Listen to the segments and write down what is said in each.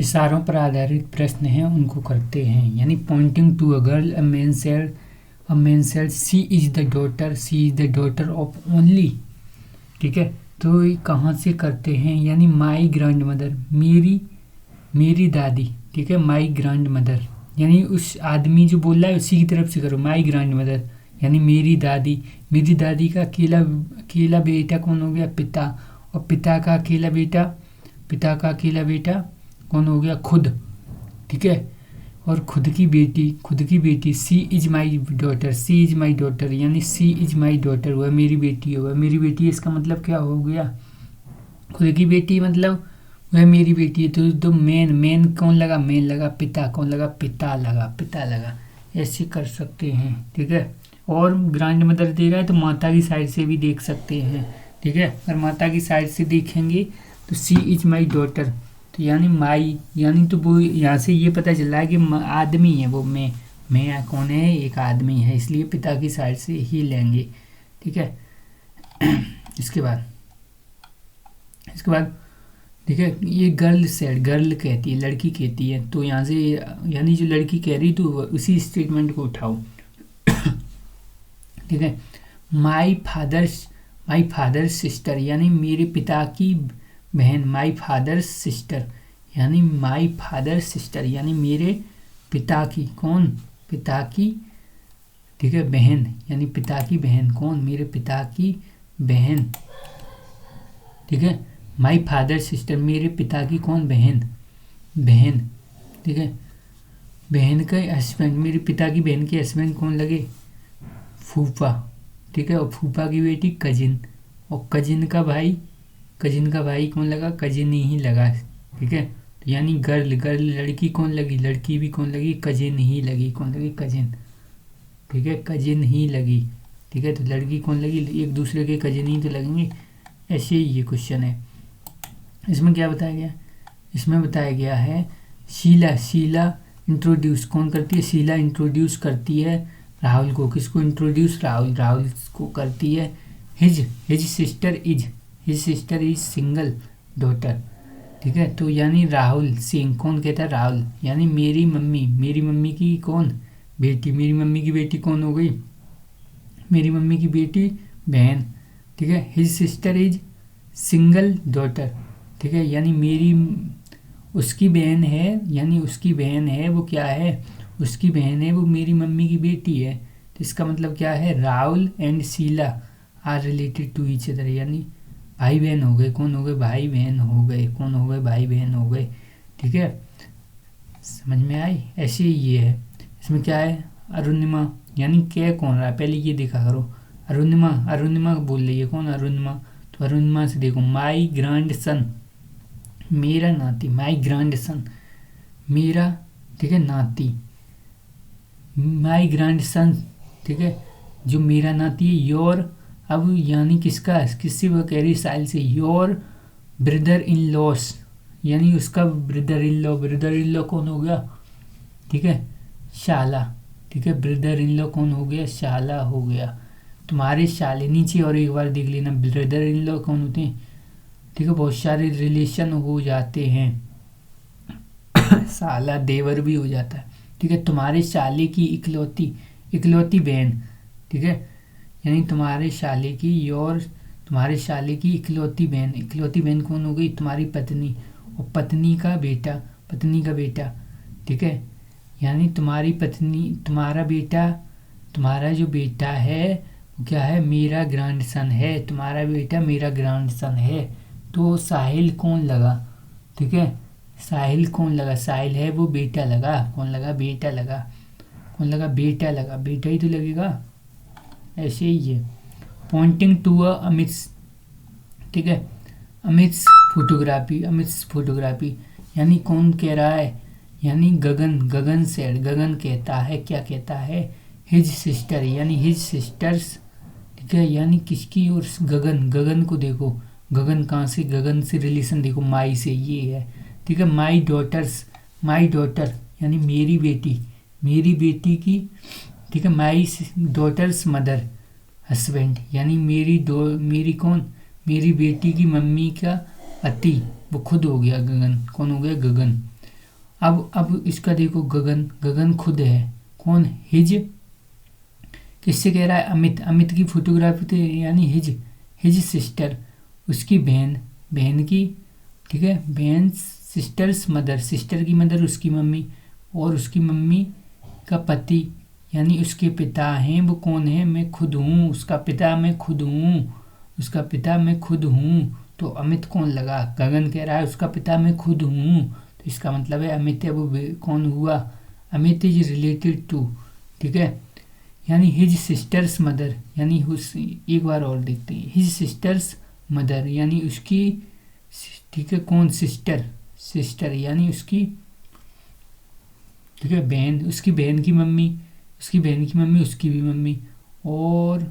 इशारों पर आधारित प्रश्न हैं उनको करते हैं। यानी pointing to a girl, a man said she is the daughter of only. ठीक है, तो ये कहाँ से करते हैं? यानी माई ग्रैंड मदर, मेरी दादी। ठीक है, माई ग्रैंड मदर, यानी उस आदमी जो बोल रहा है उसी की तरफ से करो, माई ग्रैंड मदर यानी मेरी दादी। मेरी दादी का अकेला बेटा कौन हो गया? पिता। और पिता का अकेला बेटा कौन हो गया? खुद। ठीक है, और खुद की बेटी सी इज माई डॉटर, यानी सी इज माई डॉटर, वह मेरी बेटी है, वह मेरी बेटी है। इसका मतलब क्या हो गया? खुद की बेटी मतलब वह मेरी बेटी है। तो मेन कौन लगा? मेन लगा। पिता कौन लगा? पिता लगा। ऐसे कर सकते हैं। ठीक है, और ग्रैंड मदर दे रहा है तो माता की साइड से भी देख सकते हैं। ठीक है, अगर माता की साइड से देखेंगे तो सी इज माई डॉटर, तो यानी माई, यानी तो वो यहाँ से ये पता चल रहा है कि आदमी है वो। मैं कौन है? एक आदमी है, इसलिए पिता की साइड से ही लेंगे। ठीक है, इसके बाद ठीक है, ये गर्ल कहती है, लड़की कहती है, तो यहाँ से यानी जो लड़की कह रही तो उसी स्टेटमेंट को उठाओ। ठीक है, माई फादर्स सिस्टर, यानी मेरे पिता की बहन। माई फादर्स सिस्टर यानी मेरे पिता की कौन? पिता की, ठीक है, बहन, यानी पिता की बहन कौन? मेरे पिता की बहन। ठीक है, माई फादर सिस्टर, मेरे पिता की कौन? बहन। ठीक है, बहन का हस्बैंड, मेरे पिता की बहन के हस्बैंड कौन लगे? फूफा। ठीक है, और फूफा की बेटी कजिन, और कजिन का भाई कौन लगा? कजिन ही लगा। ठीक है, तो यानी गर्ल लड़की कौन लगी? लड़की भी कौन लगी? कजिन ही लगी। कौन लगी? कजिन। ठीक है, कजिन ही लगी। ठीक है, तो लड़की कौन लगी? एक दूसरे के कजिन ही तो लगेंगे। ऐसे ही ये क्वेश्चन है। इसमें क्या बताया गया? इसमें बताया गया है शीला इंट्रोड्यूस कौन करती है? शीला इंट्रोड्यूस करती है राहुल को। किसको इंट्रोड्यूस? राहुल को करती है। His sister is single daughter. ठीक है, तो यानी राहुल सिंह, कौन कहता है? राहुल, यानी मेरी मम्मी की कौन? बेटी। मेरी मम्मी की बेटी कौन हो गई? मेरी मम्मी की बेटी बहन। ठीक है, his sister is single daughter. ठीक है, यानी उसकी बहन है, वो क्या है? उसकी बहन है, वो मेरी मम्मी की बेटी है। तो इसका मतलब क्या है? Rahul and Sheela are related to each other, यानी भाई बहन हो गए। कौन हो गए? भाई बहन हो गए। कौन हो गए? भाई बहन हो गए। ठीक है, समझ में आई? ऐसे ही ये है। इसमें क्या है? अरुणिमा, यानी क्या कौन रहा है? पहले ये देखा करो। अरुणिमा बोल रही है। कौन? अरुणिमा। तो अरुणिमा से देखो, माई ग्रैंड सन, मेरा नाती। माई ग्रैंड सन, मेरा, ठीक है, नाती। माई ग्रैंड सन, ठीक है, जो मेरा नाती है। योर, अब यानी किससे वो कह रही? साइल से। योर ब्रदर इन लॉस, यानी उसका ब्रदर इन लॉ कौन हो गया? ठीक है, शाला। ठीक है, ब्रदर इन लॉ कौन हो गया? शाला हो गया। तुम्हारे शाले, नीचे और एक बार देख लेना, ब्रदर इन लॉ कौन होते हैं? ठीक है, बहुत सारे रिलेशन हो जाते हैं। साला देवर भी हो जाता है। ठीक है, तुम्हारे साले की इकलौती बहन। ठीक है, यानी तुम्हारे साले की इकलौती बहन कौन हो गई? तुम्हारी पत्नी, और पत्नी का बेटा। ठीक है, यानी तुम्हारी पत्नी, तुम्हारा जो बेटा है वो क्या है? मेरा ग्रैंडसन है। तुम्हारा बेटा मेरा ग्रैंडसन है। तो साहिल कौन लगा? ठीक है, साहिल कौन लगा? साहिल है वो बेटा लगा। कौन लगा? बेटा लगा। कौन लगा? बेटा लगा। बेटा ही तो लगेगा। ऐसे ही है। पॉइंटिंग टू अ अमिट्स, ठीक है, अमिट्स फोटोग्राफी, यानी कौन कह रहा है? यानी गगन सेड, गगन कहता है। क्या कहता है? हिज सिस्टर, यानी हिज सिस्टर्स। ठीक है, यानी किसकी ओर? गगन को देखो। गगन कहाँ से? गगन से रिलेशन देखो, माई से, ये है। ठीक है, माई डॉटर यानी मेरी बेटी की, ठीक है, माई डॉटर्स मदर हस्बैंड, यानी मेरी कौन? मेरी बेटी की मम्मी का पति, वो खुद हो गया गगन। कौन हो गया? गगन। अब इसका देखो, गगन, गगन खुद है कौन, हिज, किससे कह रहा है, अमित, अमित की फोटोग्राफी थे यानी हिज सिस्टर, उसकी बहन, बहन की, ठीक है, बहन, सिस्टर्स मदर, सिस्टर की मदर उसकी मम्मी, और उसकी मम्मी का पति यानी उसके पिता हैं, वो कौन है, मैं खुद हूँ, उसका पिता मैं खुद हूँ, उसका पिता मैं खुद हूँ। तो अमित कौन लगा, गगन कह रहा है उसका पिता मैं खुद हूँ, तो इसका मतलब है अमित है वो कौन हुआ, अमित इज रिलेटेड टू, ठीक है, यानी हिज सिस्टर्स मदर, यानी उस, एक बार और देखते हैं, हिज सिस्टर्स मदर यानी उसकी, ठीक है, कौन, सिस्टर, सिस्टर यानी उसकी, ठीक है, बहन, उसकी बहन की मम्मी, उसकी बहन की मम्मी, उसकी भी मम्मी, और,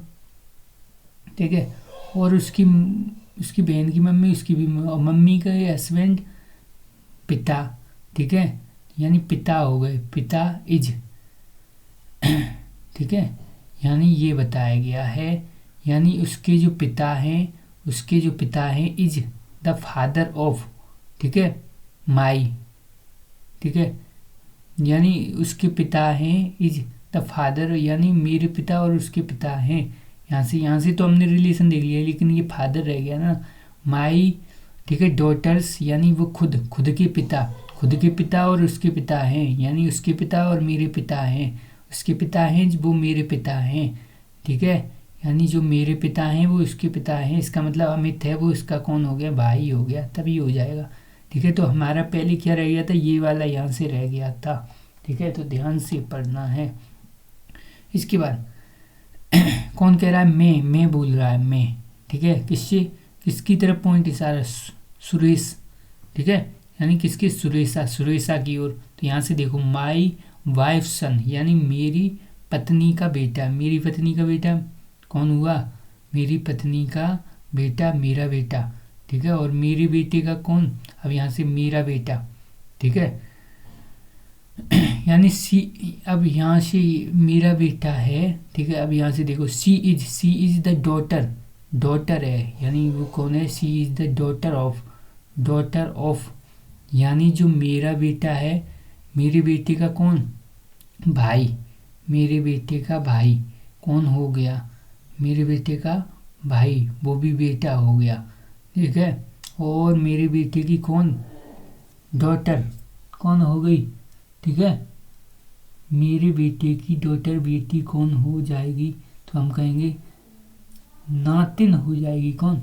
ठीक है, और उसकी बहन की मम्मी, उसकी भी और मम्मी का ये हस्बैंड, पिता, ठीक है, यानी पिता हो गए, पिता इज, ठीक है, यानी ये बताया गया है, यानी उसके जो पिता हैं, उसके जो पिता हैं इज द फादर ऑफ, ठीक है, माई, ठीक है, यानी उसके पिता हैं इज द फादर, यानी मेरे पिता और उसके पिता हैं, यहाँ से तो हमने रिलेशन देख लिया, लेकिन ये फादर रह गया ना, माई, ठीक है, डॉटर्स यानी वो खुद के पिता, खुद के पिता और उसके पिता हैं, यानी उसके पिता और मेरे पिता हैं, उसके पिता हैं वो मेरे पिता हैं, ठीक है, यानी जो मेरे पिता हैं वो उसके पिता हैं, इसका मतलब अमित है वो इसका कौन हो गया, भाई हो गया, तभी हो जाएगा, ठीक है। तो हमारा पहले क्या रह गया था, ये वाला यहाँ से रह गया था, ठीक है, तो ध्यान से पढ़ना है। इसके बाद कौन कह रहा है, मैं बोल रहा है, मैं, ठीक है, किससे, किसकी तरफ पॉइंट इशारा, सुरेश, ठीक है, यानी किसके, सुरेशा, सुरेशा की ओर, तो यहाँ से देखो, माई वाइफ सन यानी मेरी पत्नी का बेटा, मेरी पत्नी का बेटा कौन हुआ, मेरी पत्नी का बेटा, मेरा बेटा, ठीक है, और मेरे बेटे का कौन, अब यहाँ से मेरा बेटा, ठीक है, यानी सी, अब यहाँ से मेरा बेटा है, ठीक है, अब यहाँ से देखो, she is the daughter, daughter है, यानी वो कौन है, she is the daughter of, daughter of, यानी जो मेरा बेटा है, मेरे बेटे का कौन, भाई, मेरे बेटे का भाई कौन हो गया, मेरे बेटे का भाई, वो भी बेटा हो गया, ठीक है, और मेरे बेटे की कौन, डॉटर कौन हो गई, ठीक है, मेरे बेटे की डॉटर बेटी कौन हो जाएगी, तो हम कहेंगे नातिन हो जाएगी, कौन,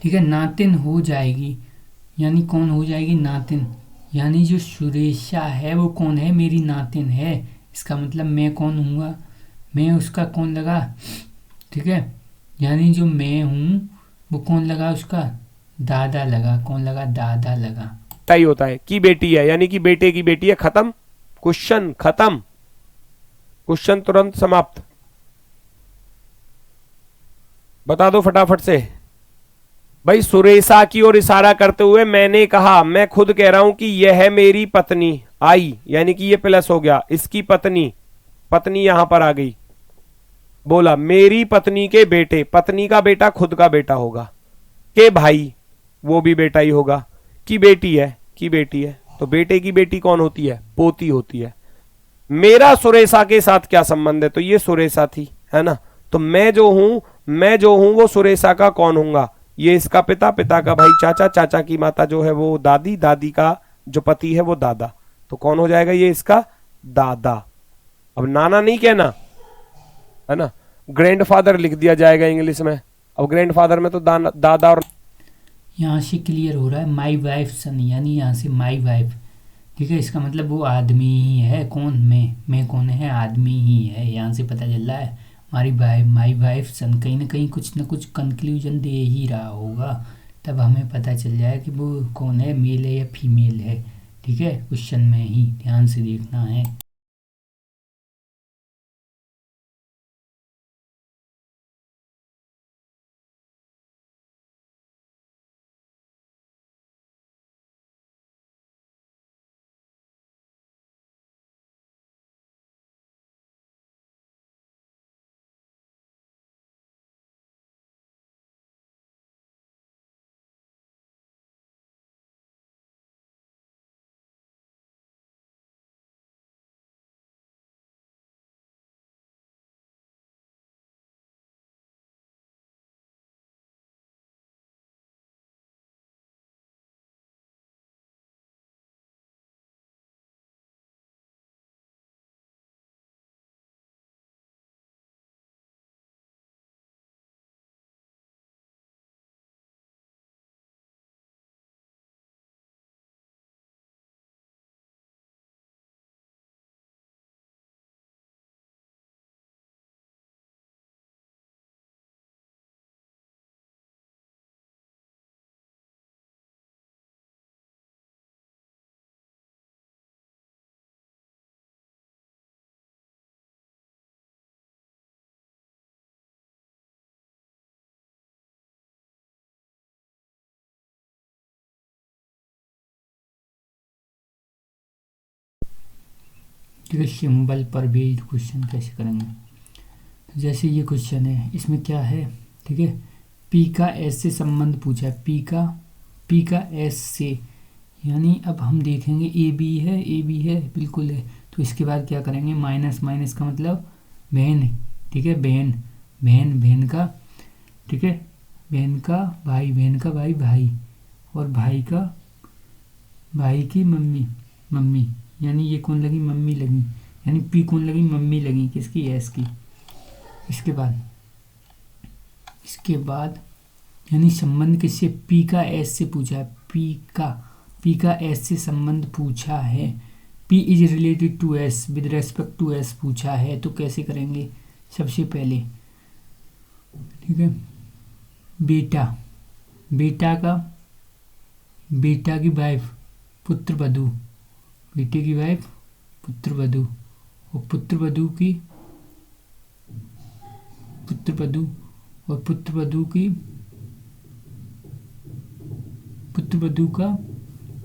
ठीक है, नातिन हो जाएगी, यानी कौन हो जाएगी, नातिन, यानी जो सुरेशा है वो कौन है, मेरी नातिन है, इसका मतलब मैं कौन हुआ, मैं उसका कौन लगा, ठीक है, यानी जो मैं हूँ वो कौन लगा, उसका दादा लगा, कौन लगा, दादा लगा। ही होता है की बेटी है, यानी कि बेटे की बेटी है, खत्म, क्वेश्चन खत्म, क्वेश्चन तुरंत समाप्त। बता दो फटाफट से भाई। सुरेशा की ओर इशारा करते हुए मैंने कहा, मैं खुद कह रहा हूं कि यह है मेरी पत्नी, आई यानी कि ये प्लस हो गया, इसकी पत्नी, पत्नी यहां पर आ गई, बोला मेरी पत्नी के बेटे, पत्नी का बेटा खुद का बेटा होगा, के भाई वो भी बेटा ही होगा, की बेटी है, की बेटी है, तो बेटे की बेटी कौन होती है, पोती होती है। मेरा सुरेशा के साथ क्या संबंध है, तो ये सुरेशा थी, है ना, तो मैं जो हूं वो सुरेशा का कौन होऊंगा, ये इसका पिता, पिता का भाई चाचा, चाचा की माता जो है वो दादी, दादी का जो पति है वो दादा, तो कौन हो जाएगा, ये इसका दादा। अब नाना नहीं कहना, है ना, ग्रैंडफादर लिख दिया जाएगा इंग्लिश में, अब ग्रैंडफादर में तो दादा और, यहाँ से क्लियर हो रहा है, माई वाइफ सन, यानी यहाँ से माई वाइफ, ठीक है, इसका मतलब वो आदमी ही है, कौन, मैं कौन है, आदमी ही है, यहाँ से पता चल रहा है, हमारी माई वाइफ सन, कहीं ना कुछ कंक्लूजन दे ही रहा होगा, तब हमें पता चल जाए कि वो कौन है, मेल है या फीमेल है, ठीक है, क्वेश्चन में ही ध्यान से देखना है। ठीक है, सिंबल पर बेस्ड क्वेश्चन कैसे करेंगे। तो जैसे ये क्वेश्चन है, इसमें क्या है, ठीक है, पी का एस से संबंध पूछा है, पी का एस से, यानी अब हम देखेंगे ए बी है बिल्कुल है। तो इसके बाद क्या करेंगे, माइनस माइनस का मतलब बहन, ठीक है, बहन का, ठीक है, बहन का भाई भाई, और भाई की मम्मी, यानी ये कौन लगी, मम्मी लगी, यानी पी कौन लगी, मम्मी लगी, किसकी, एस की। इसके बाद यानी संबंध किससे, पी का एस से पूछा है, पी का एस से संबंध पूछा है, P is related to S, with respect to S पूछा है। तो कैसे करेंगे, सबसे पहले, ठीक है, बेटा की वाइफ पुत्रवधू, बेटे की वाइफ पुत्रवधू, और पुत्रवधू का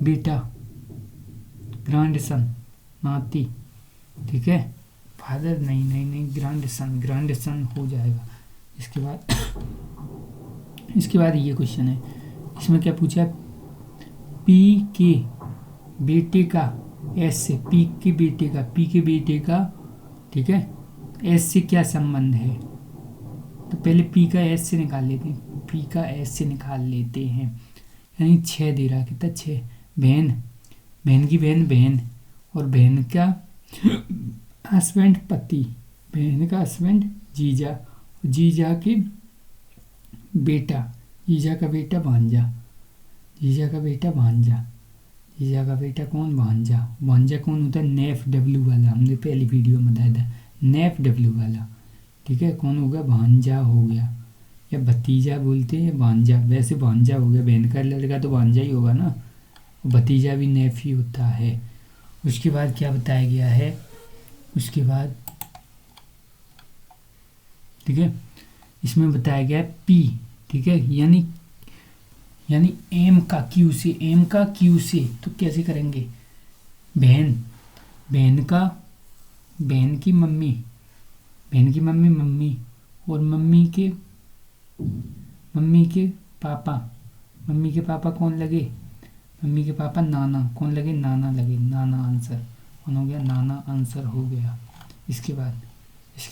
बेटा, ग्रैंडसन, नाती, ठीक है, फादर नहीं, ग्रैंडसन हो जाएगा। इसके बाद ये क्वेश्चन है, इसमें क्या पूछा है, पी के बेटे का एस से, पी के बेटे का, ठीक है, एस से क्या संबंध है। तो पहले पी का एस से निकाल लेते हैं, यानी 6 दे रहा, कितना, 6, बहन की बहन, और बहन का हस्बैंड पति, बहन का हस्बैंड जीजा, जीजा का बेटा भांजा कौन होता है, नेफ डब्ल्यू वाला, हमने पहली वीडियो में बताया था, नेफ डब्ल्यू वाला, ठीक है, कौन होगा, भांजा हो गया, या भतीजा बोलते हैं, भांजा, वैसे भांजा हो गया, बहन का लड़का तो भांजा ही होगा ना, भतीजा भी नेफ ही होता है। उसके बाद क्या बताया गया है, उसके बाद, ठीक है, इसमें बताया गया है पी, ठीक है, यानी एम का क्यू से, तो कैसे करेंगे, बहन की मम्मी, और मम्मी के पापा कौन लगे, मम्मी के पापा नाना, कौन लगे, नाना लगे, नाना आंसर कौन हो गया, नाना आंसर हो गया। इसके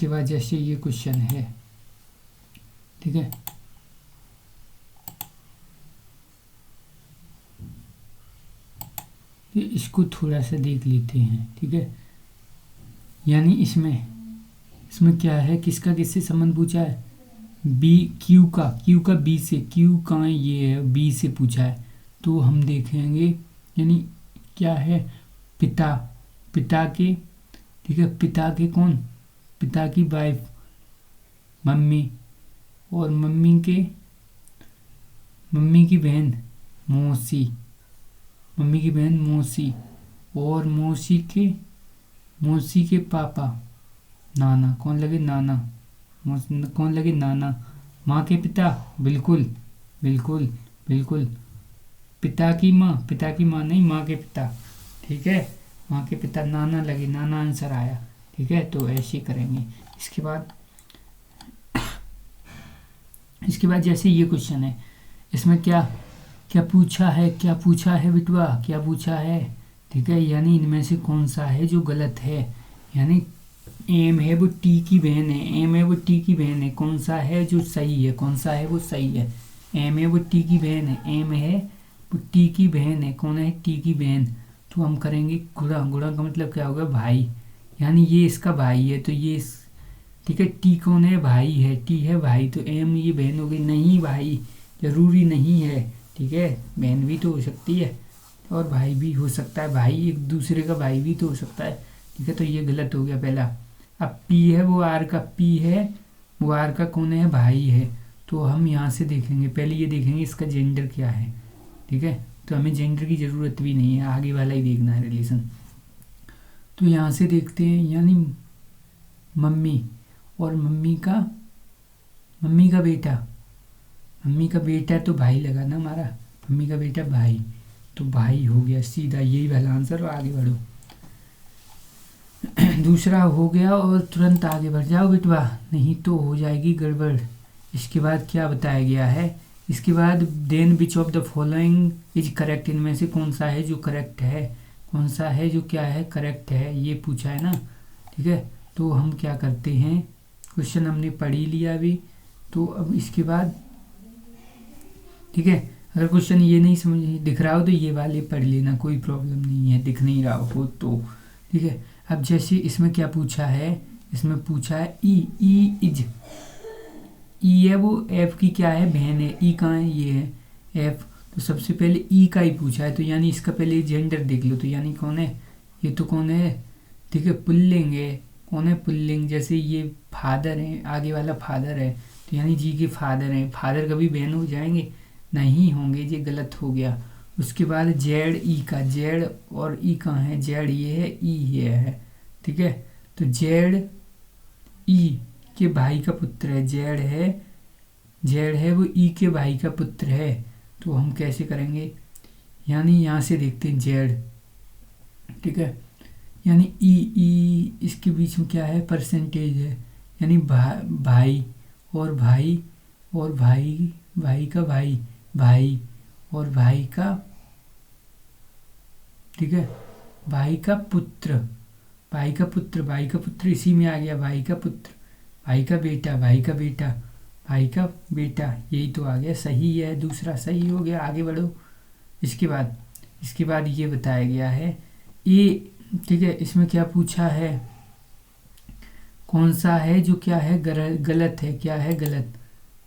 बाद जैसे ये क्वेश्चन है, ठीक है, इसको थोड़ा सा देख लेते हैं, ठीक है, यानी इसमें क्या है, किसका किससे संबंध पूछा है, क्यू का बी से, क्यू कहाँ है, ये है, बी से पूछा है। तो हम देखेंगे, यानी क्या है, पिता के, ठीक है, पिता की वाइफ मम्मी, और मम्मी की बहन मौसी, और मौसी के पापा नाना, कौन लगे, नाना, माँ के पिता, बिल्कुल, पिता की माँ नहीं, माँ के पिता, ठीक है, माँ के पिता, नाना लगे, नाना आंसर आया, ठीक है। तो ऐसे करेंगे। इसके बाद जैसे ये क्वेश्चन है, इसमें क्या पूछा है बिटवा, क्या पूछा है, ठीक है, यानी इनमें से कौन सा है जो गलत है, यानी एम है वो टी की बहन है, कौन सा है जो सही है, कौन सा है वो सही है, एम है वो टी की बहन है, कौन है, टी की बहन। तो हम करेंगे गुणा का मतलब क्या होगा, भाई, यानी ये इसका भाई है, तो ये ठीक है, टी कौन है, भाई है, टी है भाई, तो एम ये बहन हो गई, नहीं भाई जरूरी नहीं है, ठीक है, बहन भी तो हो सकती है और भाई भी हो सकता है, भाई एक दूसरे का भाई भी तो हो सकता है, ठीक है। तो ये गलत हो गया पहला। अब पी है वो आर का, कौन है, भाई है। तो हम यहाँ से देखेंगे, पहले ये देखेंगे इसका जेंडर क्या है, ठीक है, तो हमें जेंडर की ज़रूरत भी नहीं है, आगे वाला ही देखना है रिलेशन। तो यहाँ से देखते हैं, यानी मम्मी और मम्मी का बेटा तो भाई लगा ना हमारा, मम्मी का बेटा भाई, तो भाई हो गया सीधा, यही वाला आंसर। और आगे बढ़ो। दूसरा हो गया और तुरंत आगे बढ़ जाओ बिटवा, नहीं तो हो जाएगी गड़बड़। इसके बाद क्या बताया गया है, इसके बाद then which of the following is correct, इनमें से कौन सा है जो करेक्ट है, कौन सा है जो क्या है करेक्ट है, ये पूछा है ना। ठीक है, तो हम क्या करते हैं, क्वेश्चन हमने पढ़ ही लिया अभी, तो अब इसके बाद ठीक है, अगर क्वेश्चन ये नहीं समझ दिख रहा हो तो ये वाले पढ़ लेना, कोई प्रॉब्लम नहीं है, दिख नहीं रहा हो तो। ठीक है, अब जैसे इसमें क्या पूछा है, इसमें पूछा है ई इज, ई है वो एफ की क्या है बहन है, ई कहाँ है ये है एफ, तो सबसे पहले ई का ही पूछा है, तो यानी इसका पहले जेंडर देख लो, तो यानी कौन है, ये तो कौन है, ठीक है पुल्लिंग है, कौन है पुल्लिंग, जैसे ये फादर है, आगे वाला फादर है, तो यानी जी के फादर हैं, फादर कभी बहन हो जाएंगे, नहीं होंगे, ये गलत हो गया। उसके बाद जेड ई का, जेड और ई कहाँ है, जेड ये है ई ये है, ठीक है, तो जेड ई के भाई का पुत्र है, जेड है वो ई के भाई का पुत्र है, तो हम कैसे करेंगे, यानी यहाँ से देखते हैं जेड, ठीक है, यानी ई इसके बीच में क्या है परसेंटेज है, यानी भाई और भाई और भाई का भाई और भाई का, ठीक है, भाई का पुत्र इसी में आ गया, भाई का पुत्र, भाई का बेटा, यही तो आ गया, सही है, दूसरा सही हो गया, आगे बढ़ो। इसके बाद ये बताया गया है ए, ठीक है, इसमें क्या पूछा है, कौन सा है जो क्या है गलत है, क्या है गलत,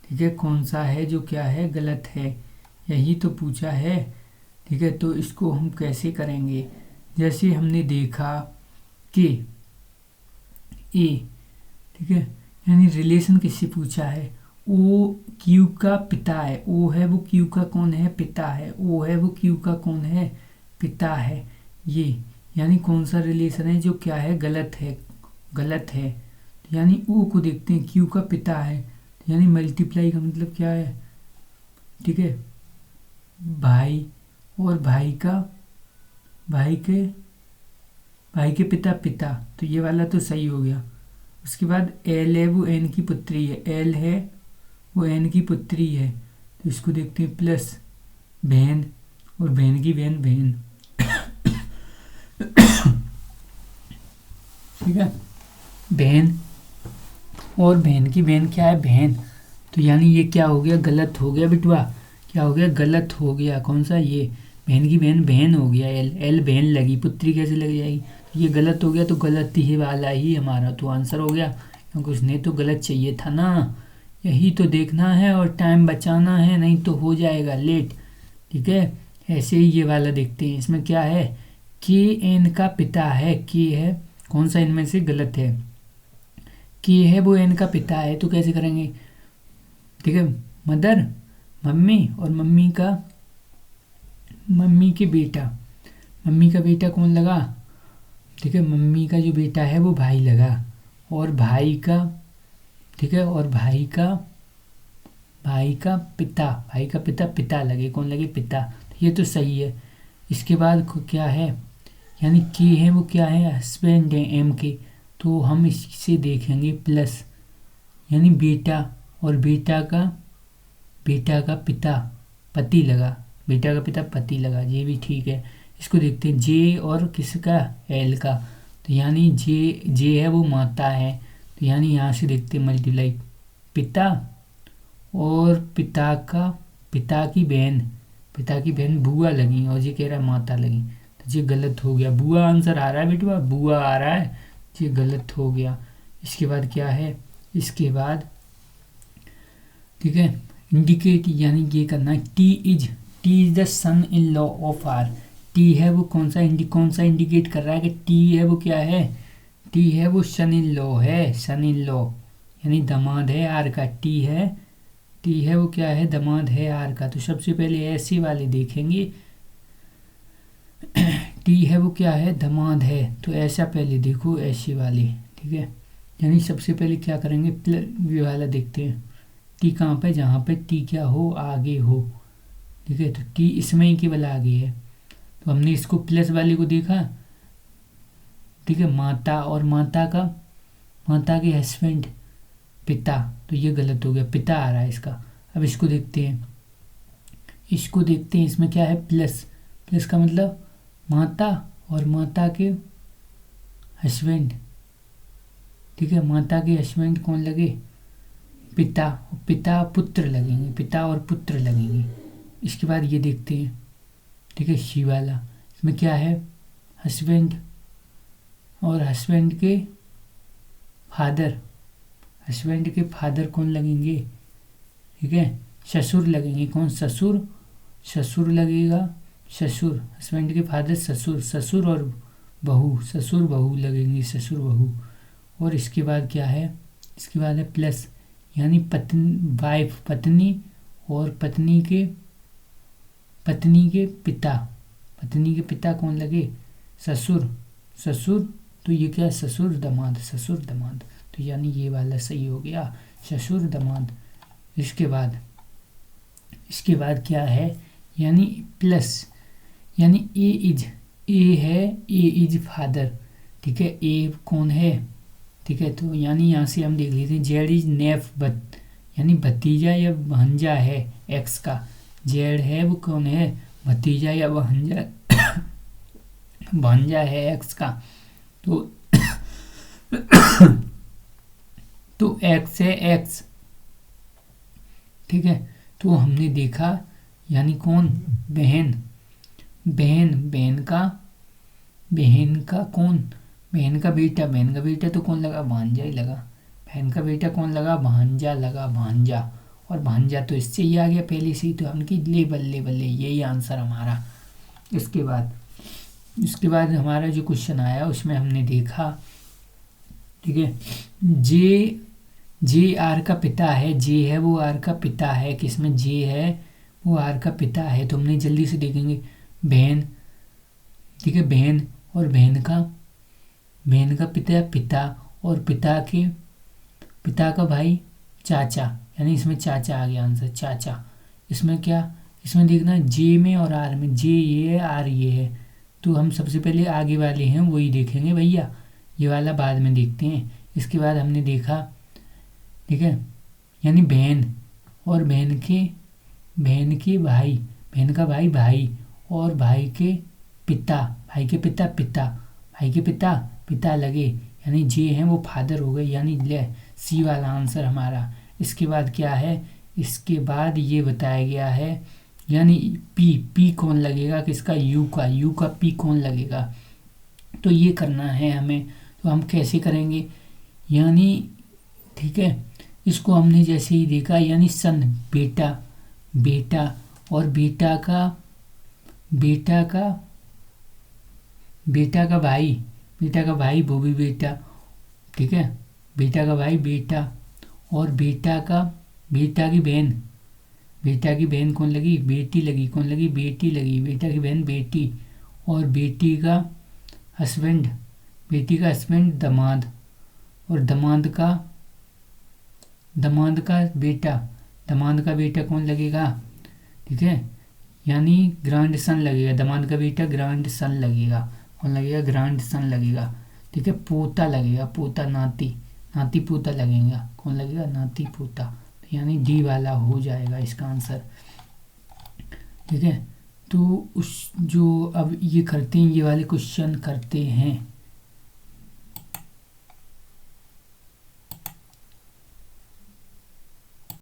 ठीक है, कौन सा है जो क्या है गलत है, यही तो पूछा है। ठीक है, तो इसको हम कैसे करेंगे, जैसे हमने देखा कि ए, ठीक है, यानी रिलेशन किससे पूछा है, ओ क्यू का पिता है, ओ है वो क्यू का कौन है पिता है, ओ है वो क्यू का कौन है पिता है, ये यानी कौन सा रिलेशन है जो क्या है गलत है, यानी ओ को देखते हैं, क्यू का पिता है, यानी मल्टीप्लाई का मतलब क्या है, ठीक है, भाई और भाई के पिता, तो ये वाला तो सही हो गया। उसके बाद एल है वो एन की पुत्री है, एल है वो एन की पुत्री है, तो इसको देखते हैं प्लस बहन और बहन की बहन ठीक है, बहन और बहन की बहन क्या है बहन, तो यानी ये क्या हो गया गलत हो गया बिटवा, क्या हो गया गलत हो गया, कौन सा ये बहन की बहन हो गया, एल बहन लगी, पुत्री कैसे लग जाएगी, तो ये गलत हो गया, तो गलत ही वाला ही हमारा तो आंसर हो गया, क्योंकि उसने तो गलत चाहिए था ना, यही तो देखना है और टाइम बचाना है, नहीं तो हो जाएगा लेट। ठीक है, ऐसे ही ये वाला देखते हैं, इसमें क्या है के एन का पिता है, के है, कौन सा इनमें से गलत है, के है वो एन का पिता है, तो कैसे करेंगे, ठीक है, मदर मम्मी और मम्मी का बेटा कौन लगा, ठीक है, मम्मी का जो बेटा है वो भाई लगा, और भाई का, ठीक है, और भाई का पिता लगे, कौन लगे पिता, तो ये तो सही है। इसके बाद क्या है, यानी के है वो क्या है हस्बैंड है एम के, तो हम इससे देखेंगे प्लस, यानी बेटा और बेटा का पिता पति लगा, बेटा का पिता पति लगा, ये भी ठीक है। इसको देखते हैं जे और किसका एल का, तो यानी जे है वो माता है, तो यानी यहाँ से देखते हैं मल्टीप्लाई पिता और पिता की बहन बुआ लगी, और ये कह रहा है माता लगी, तो ये गलत हो गया, बुआ आंसर आ रहा है बेटवा, बुआ आ रहा है, ये गलत हो गया। इसके बाद क्या है, इसके बाद ठीक है इंडिकेट, यानी ये करना T is the son in law of R, T है वो कौन सा इंडिकेट कर रहा है कि टी है वो क्या है, टी है वो सन इन लॉ है, सन इन लॉ यानी दामाद है आर का, टी है वो क्या है दामाद है आर का, तो सबसे पहले ऐसे वाले देखेंगे, टी है वो क्या है दामाद है, तो ऐसा पहले देखो ऐसे वाले, ठीक है, यानी सबसे पहले क्या करेंगे ये वाला देखते हैं, टी कहाँ पे, जहाँ पे टी क्या हो आगे हो, ठीक है, तो टी इसमें ही केवल आगे है, तो हमने इसको प्लस वाले को देखा, ठीक है, माता, और माता के हस्बैंड पिता, तो ये गलत हो गया, पिता आ रहा है इसका। अब इसको देखते हैं, इसमें क्या है, प्लस, प्लस का मतलब माता और माता के हस्बैंड, ठीक है, माता के हस्बैंड कौन लगे, पिता, पिता पुत्र लगेंगे, पिता और पुत्र लगेंगे। इसके बाद ये देखते हैं, ठीक है, शी वाला, इसमें क्या है, हस्बैंड और हस्बैंड के फादर, हस्बैंड के फादर कौन लगेंगे, ठीक है, ससुर लगेंगे, कौन, ससुर, ससुर लगेगा, ससुर, हस्बैंड के फादर ससुर, ससुर और बहू, ससुर बहू लगेंगे, ससुर बहू। और इसके बाद क्या है, इसके बाद है प्लस, यानी पत्नी, वाइफ, पत्नी, और पत्नी के पिता, पत्नी के पिता कौन लगे, ससुर, ससुर, तो ये क्या, ससुर दामाद, ससुर दामाद, तो यानी ये वाला सही हो गया, ससुर दामाद। इसके बाद क्या है, यानी प्लस, यानी ए इज फादर, ठीक है, ए कौन है, ठीक है, तो यानी यहाँ से हम देख लेते हैं, जेड इज नेफ, यानी भतीजा या भांजा है एक्स का, जेड है वो कौन है, भतीजा या भांजा भांजा है एक्स का, तो एक्स है, एक्स, ठीक है, तो हमने देखा, यानी कौन, बहन, बहन का कौन, बहन का बेटा तो कौन लगा, भांजा ही लगा, बहन का बेटा कौन लगा, भांजा लगा, भांजा, और भांजा तो इससे ही आ गया पहले से ही, तो हमने ले बल्ले बल्ले, यही आंसर हमारा। इसके बाद हमारा जो क्वेश्चन आया उसमें हमने देखा, ठीक है, जे आर का पिता है, जे है वो आर का पिता है, किसमें जे है वो आर का पिता है, तो हमने जल्दी से देखेंगे, बहन, ठीक है, बहन और बहन का पिता और पिता का भाई चाचा, यानी इसमें चाचा आ गया आंसर, चाचा। इसमें क्या, इसमें देखना जे में और आर में, जे ये है, आर ये है, तो हम सबसे पहले आगे वाले हैं वही देखेंगे भैया, ये वाला बाद में देखते हैं। इसके बाद हमने देखा, ठीक है, यानी बहन और बहन के भाई, बहन का भाई और भाई के पिता लगे, यानी जे हैं वो फादर हो गए, यानी ले सी वाला आंसर हमारा। इसके बाद क्या है, इसके बाद ये बताया गया है, यानी पी कौन लगेगा किसका, यू का पी कौन लगेगा, तो ये करना है हमें। तो हम कैसे करेंगे, यानी ठीक है, इसको हमने जैसे ही देखा, यानी सन बेटा और बेटा का भाई वो भी बेटा, ठीक है, बेटा का भाई बेटा, और बेटा की बहन कौन लगी, बेटी लगी, कौन लगी, बेटी लगी, बेटा की बहन बेटी, और बेटी का हस्बैंड दामाद, और दामाद का बेटा कौन लगेगा, ठीक है, यानी ग्रैंड सन लगेगा, दामाद का बेटा ग्रैंड सन लगेगा, कौन लगेगा, ग्रैंड सन लगेगा, ठीक है, पोता लगेगा, पोता, नाती पोता लगेगा, कौन लगेगा, नाती पोता, तो यानी डी वाला हो जाएगा इसका आंसर, ठीक है। तो उस जो अब ये करते हैं, ये वाले क्वेश्चन करते हैं।